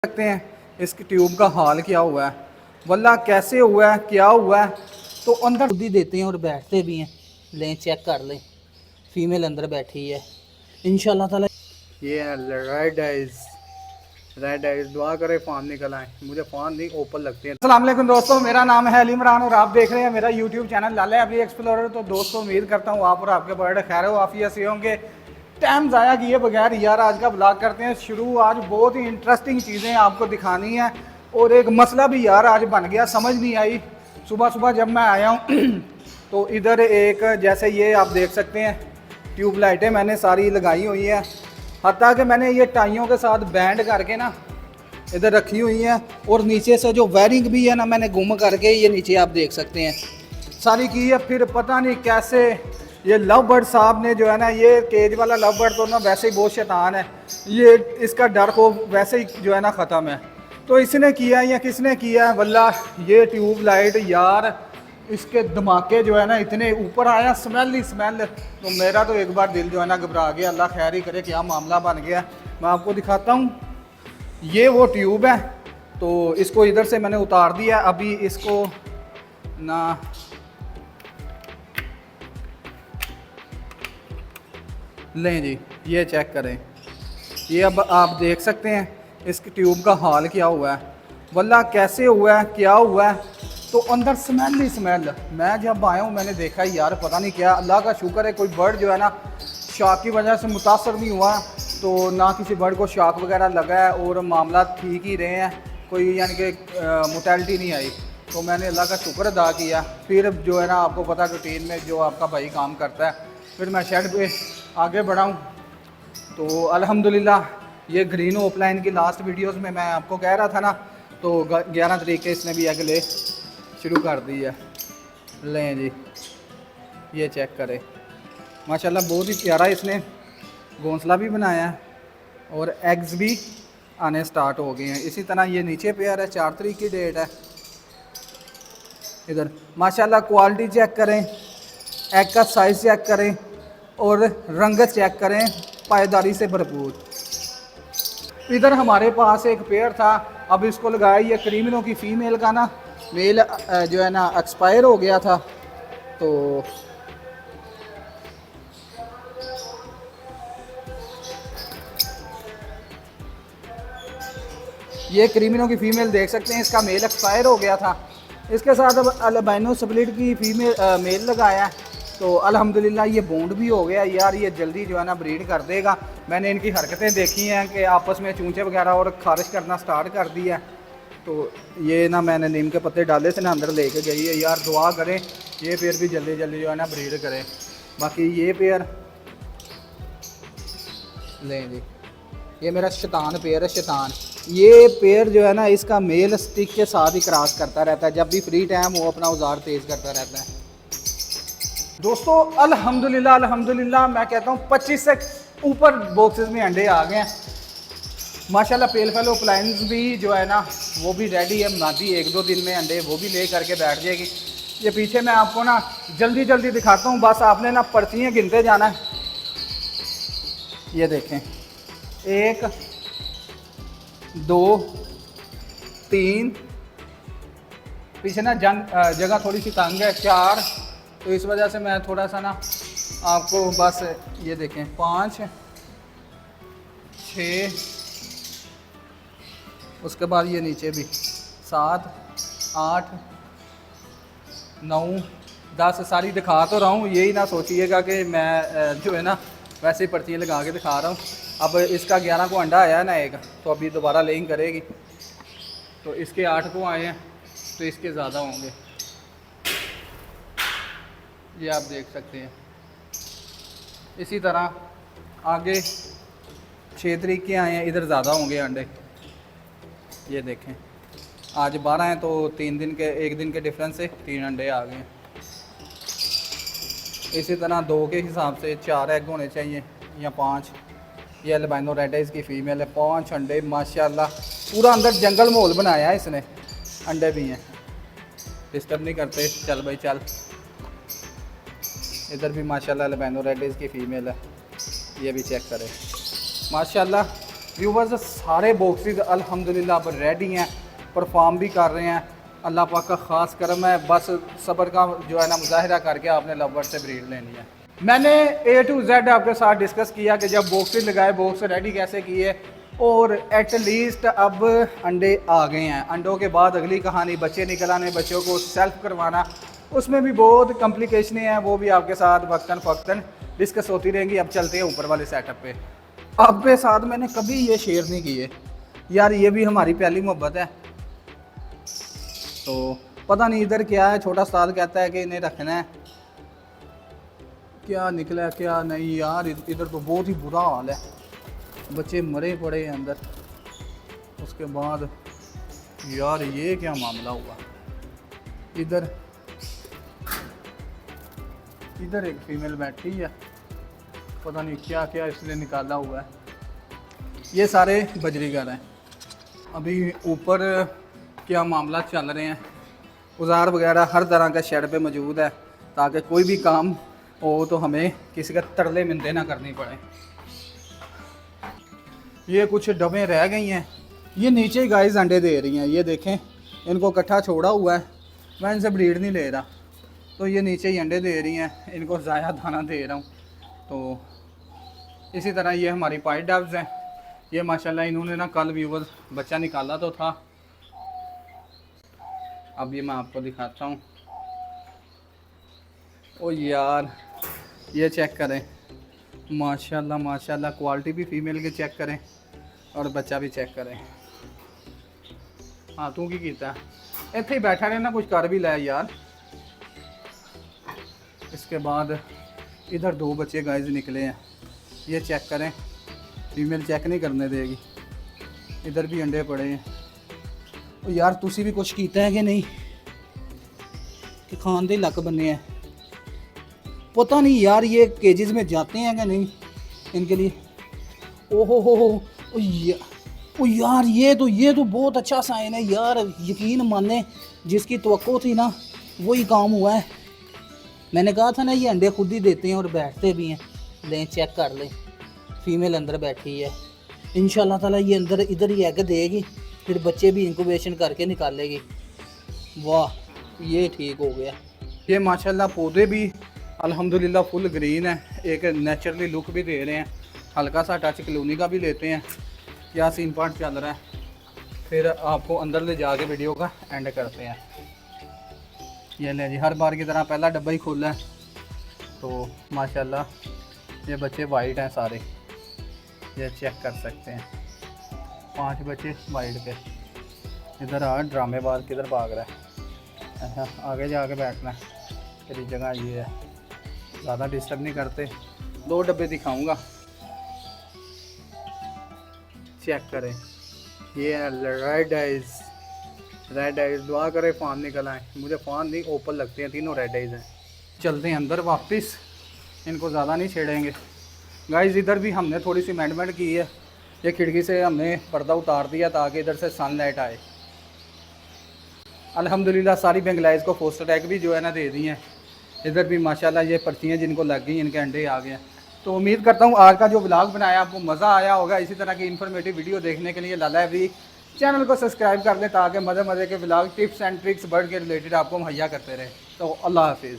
सकते हैं इसकी ट्यूब का हाल क्या हुआ है, वल्ला कैसे हुआ है, क्या हुआ है। तो अंदर खुद ही देते हैं और बैठते भी हैं। लें चेक कर लें, फीमेल अंदर बैठी है इंशाल्लाह ताला। ये रेड आइज दुआ करे फान निकल आए, मुझे फान नहीं ओपन लगते हैं। अस्सलाम वालेकुम दोस्तों, मेरा नाम है अली इमरान और आप देख रहे हैं मेरा यूट्यूब चैनल लाला एवरी एक्सप्लोरर। तो दोस्तों उम्मीद करता हूँ आप और आपके बर्ड खैर वाफियत से होंगे। टाइम ज़ाया किए बगैर यार आज का ब्लॉग करते हैं शुरू। आज बहुत ही इंटरेस्टिंग चीज़ें आपको दिखानी है और एक मसला भी यार आज बन गया, समझ नहीं आई। सुबह सुबह जब मैं आया हूँ तो इधर एक जैसे ये आप देख सकते हैं ट्यूब लाइटें मैंने सारी लगाई हुई हैं, हत्ता कि मैंने ये टाइयों के साथ बैंड करके ना इधर रखी हुई हैं। और नीचे से जो वायरिंग भी है ना मैंने गुम करके ये नीचे आप देख सकते हैं सारी की है। फिर पता नहीं कैसे ये लव बर्ड साहब ने जो है ना, ये केज वाला लव बर्ड तो ना वैसे ही बहुत शैतान है, ये इसका डर को वैसे ही जो है ना ख़त्म है। तो इसने किया या किसने किया है वल्ला, ये ट्यूब लाइट यार इसके धमाके जो है ना इतने ऊपर आया, स्मेल ही स्मेल। तो मेरा तो एक बार दिल जो है ना घबरा गया, अल्लाह खैर ही करे क्या मामला बन गया। मैं आपको दिखाता हूँ, ये वो ट्यूब है। तो इसको इधर से मैंने उतार दिया, अभी इसको ना लें जी, ये चेक करें। ये अब आप देख सकते हैं इसकी ट्यूब का हाल क्या हुआ है, वल्ला कैसे हुआ है, क्या हुआ है। तो अंदर स्मेल ही स्मेल। मैं जब आया हूँ मैंने देखा यार पता नहीं क्या, अल्लाह का शुक्र है कोई बर्ड जो है ना शॉक की वजह से मुतासर नहीं हुआ, तो ना किसी बर्ड को शॉक वगैरह लगा है और मामला ठीक ही रहे हैं, कोई यानी कि मोर्टेलिटी नहीं आई। तो मैंने अल्लाह का शुक्र अदा किया। फिर जो है ना आपको पता रूटीन में जो आपका भाई काम करता है, फिर मैं शेड पे आगे बढ़ाऊँ। तो अल्हम्दुलिल्लाह ये ग्रीन ओपलाइन की लास्ट वीडियोस में मैं आपको कह रहा था ना, तो 11 तारीख के इसने भी एग ले शुरू कर दी है। लें जी, ये चेक करें, माशाल्लाह बहुत ही प्यारा इसने घोंसला भी बनाया है और एग्स भी आने स्टार्ट हो गए हैं। इसी तरह ये नीचे पेयर है, 4 तारीख की डेट है। इधर माशाल्लाह क्वालिटी चेक करें, एग का साइज़ चेक करें और रंगत चेक करें, पायदारी से भरपूर। इधर हमारे पास एक पेयर था, अब इसको लगाया ये क्रीमिनों की फ़ीमेल का ना, मेल जो है ना एक्सपायर हो गया था। तो ये क्रीमिनों की फ़ीमेल देख सकते हैं, इसका मेल एक्सपायर हो गया था। इसके साथ अब अल्बाइनो स्प्लिट की फ़ीमेल मेल लगाया है। तो अल्हम्दुलिल्लाह ये बॉन्ड भी हो गया यार, ये जल्दी जो है ना ब्रीड कर देगा। मैंने इनकी हरकतें देखी हैं कि आपस में चूंचे वगैरह और खारिश करना स्टार्ट कर दिया है। तो ये ना मैंने नीम के पत्ते डाले से ना अंदर लेके गई है यार, दुआ करें ये पेयर भी जल्दी जल्दी जो है ना ब्रीड करें। बाकी ये पेयर लें जी, ये मेरा शैतान पेयर है, शैतान। ये पेयर जो है ना इसका मेल स्टिक के साथ ही क्रॉस करता रहता है, जब भी फ्री टाइम वो अपना औजार तेज़ करता रहता है। दोस्तों अल्हम्दुलिल्लाह अल्हम्दुलिल्लाह मैं कहता हूँ 25 से ऊपर बॉक्सेस में अंडे आ गए हैं माशाल्लाह। पेल फेलो प्लाइंस भी जो है ना वो भी रेडी है, मादी 1-2 दिन में अंडे वो भी ले करके बैठ जाएगी। ये पीछे मैं आपको ना जल्दी जल्दी दिखाता हूँ, बस आपने ना पर्चियाँ गिनते जाना है। ये देखें 1 2 3, पीछे ना जगह थोड़ी सी तंग है, 4, तो इस वजह से मैं थोड़ा सा ना आपको बस ये देखें 5 6, उसके बाद ये नीचे भी 7 8 9 10 सारी दिखा तो रहा हूँ, यही ना सोचिएगा कि मैं जो है ना वैसे ही पर्चियाँ लगा के दिखा रहा हूँ। अब इसका 11 को अंडा आया है ना एक, तो अभी दोबारा लेइंग करेगी, तो इसके 8 को आए हैं, तो इसके ज़्यादा होंगे। ये आप देख सकते हैं। इसी तरह आगे 6 तारीख के आए हैं, इधर ज़्यादा होंगे अंडे। ये देखें आज 12 हैं, तो 3 दिन के 1 दिन के डिफरेंस से 3 अंडे आ गए हैं। इसी तरह 2 के हिसाब से 4 एग होने चाहिए या 5। ये अल्बाइनो रेड आइज की फ़ीमेल है, 5 अंडे माशाल्लाह। पूरा अंदर जंगल माहौल बनाया है इसने, अंडे भी हैं, डिस्टर्ब नहीं करते। चल भाई चल। इधर भी माशाल्लाह अल्बाइनो रेड आइज की फ़ीमेल है, ये भी चेक करें माशाल्लाह। व्यूवर्स सारे बॉक्सेस अल्हम्दुलिल्लाह अब रेडी हैं, परफॉर्म भी कर रहे हैं। अल्लाह पाक का ख़ास करम है, बस सब्र का जो है ना मुजाहिरा करके आपने लवबर्ड से ब्रीड लेनी है। मैंने A to Z आपके साथ डिस्कस किया कि जब बॉक्सेस लगाए, बॉक्स रेडी कैसे किए, और एट लीस्ट अब अंडे आ गए हैं। अंडों के बाद अगली कहानी बच्चे निकल आने, बच्चों को सेल्फ करवाना, उसमें भी बहुत कॉम्प्लिकेशनें हैं, वो भी आपके साथ वक्तन फ़क्तन डिस्कस होती रहेंगी। अब चलते हैं ऊपर वाले सेटअप पे। आपके साथ मैंने कभी ये शेयर नहीं किए यार, ये भी हमारी पहली मोहब्बत है। तो पता नहीं इधर क्या है, छोटा उस्ताद कहता है कि इन्हें रखना है, क्या निकला क्या नहीं यार। इधर तो बहुत ही बुरा हाल है, बच्चे मरे पड़े हैं अंदर। उसके बाद यार ये क्या मामला हुआ, इधर इधर एक फीमेल बैठी है, पता नहीं क्या क्या इसने निकाला हुआ है। ये सारे बजरीगर हैं। अभी ऊपर क्या मामला चल रहे हैं, औजार वगैरह हर तरह का शेड पे मौजूद है, ताकि कोई भी काम हो तो हमें किसी का तरले मिन्नतें ना करनी पड़े। ये कुछ डबें रह गई हैं, ये नीचे ही गाइस अंडे दे रही हैं। ये देखें, इनको इकट्ठा छोड़ा हुआ है, मैं इनसे ब्रीड नहीं ले रहा, तो ये नीचे ही अंडे दे रही हैं, इनको ज़ाया दाना दे रहा हूँ। तो इसी तरह ये हमारी पाइट डब्स हैं। ये माशाल्लाह इन्होंने ना कल व्यूवर बच्चा निकाला तो था, अब ये मैं आपको दिखाता हूँ। ओ यार ये चेक करें, माशाल्लाह माशाल्लाह, क्वालिटी भी फीमेल की चेक करें और बच्चा भी चेक करें। हाँ तू की कीता इत्थे ही बैठा रहना, कुछ कर भी लाया यार। इसके बाद इधर दो बच्चे गाइस निकले हैं, ये चेक करें, फीमेल चेक नहीं करने देगी। इधर भी अंडे पड़े हैं। और यार तुसी भी कुछ कीता है कि नहीं, कि खान दे लक बने हैं, पता नहीं यार ये केजेस में जाते हैं कि नहीं इनके लिए। ओहो हो ओ यार ये तो बहुत अच्छा साइन है यार, यकीन माने जिसकी तवक्को थी ना वही काम हुआ है। मैंने कहा था ना ये अंडे खुद ही देते हैं और बैठते भी हैं। लें चेक कर लें, फीमेल अंदर बैठी है, इंशाल्लाह ताला ये अंदर इधर ही एग देगी, फिर बच्चे भी इंक्यूबेशन करके निकालेगी। वाह ये ठीक हो गया। ये माशाल्लाह पौधे भी अल्हम्दुलिल्लाह फुल ग्रीन है, एक नेचुरली लुक भी दे रहे हैं। हल्का सा टच कलोनी का भी लेते हैं, क्या सीन पार्ट चल रहा है, फिर आपको अंदर ले जाके वीडियो का एंड करते हैं। ये ले जी, हर बार की तरह पहला डब्बा ही खोला है। तो माशाल्लाह ये बच्चे वाइट हैं सारे, ये चेक कर सकते हैं, 5 बच्चे वाइट के। इधर आ ड्रामेबाज किधर भाग रहा है, अच्छा आगे जाके बैठना है, तेरी जगह ये है, ज़्यादा डिस्टर्ब नहीं करते। 2 डब्बे दिखाऊंगा, चेक करें। ये रेड आइज़, दुआ करें फ़ान निकल आए। मुझे फ़ान नहीं ओपन लगते हैं, तीनों रेड आइज़ हैं। चलते हैं अंदर वापस, इनको ज़्यादा नहीं छेड़ेंगे गाइस। इधर भी हमने थोड़ी सी अमेंडमेंट की है, ये खिड़की से हमने पर्दा उतार दिया ताकि इधर से सनलाइट आए। अल्हम्दुलिल्लाह सारी बेंगलाइज को फोस्टर टैग भी जो है ना दे दी हैं। इधर भी माशाल्लाह ये पर्चियाँ जिनको लग गई इनके अंडे आ गए हैं। तो उम्मीद करता हूँ आज का जो व्लॉग बनाया आपको मज़ा आया होगा। इसी तरह की इन्फॉर्मेटिव वीडियो देखने के लिए लाला एवरी चैनल को सब्सक्राइब कर लें, ताकि मज़े मज़े के vlog tips and tricks bird के रिलेटेड आपको मुहैया करते रहे। तो अल्लाह हाफिज़।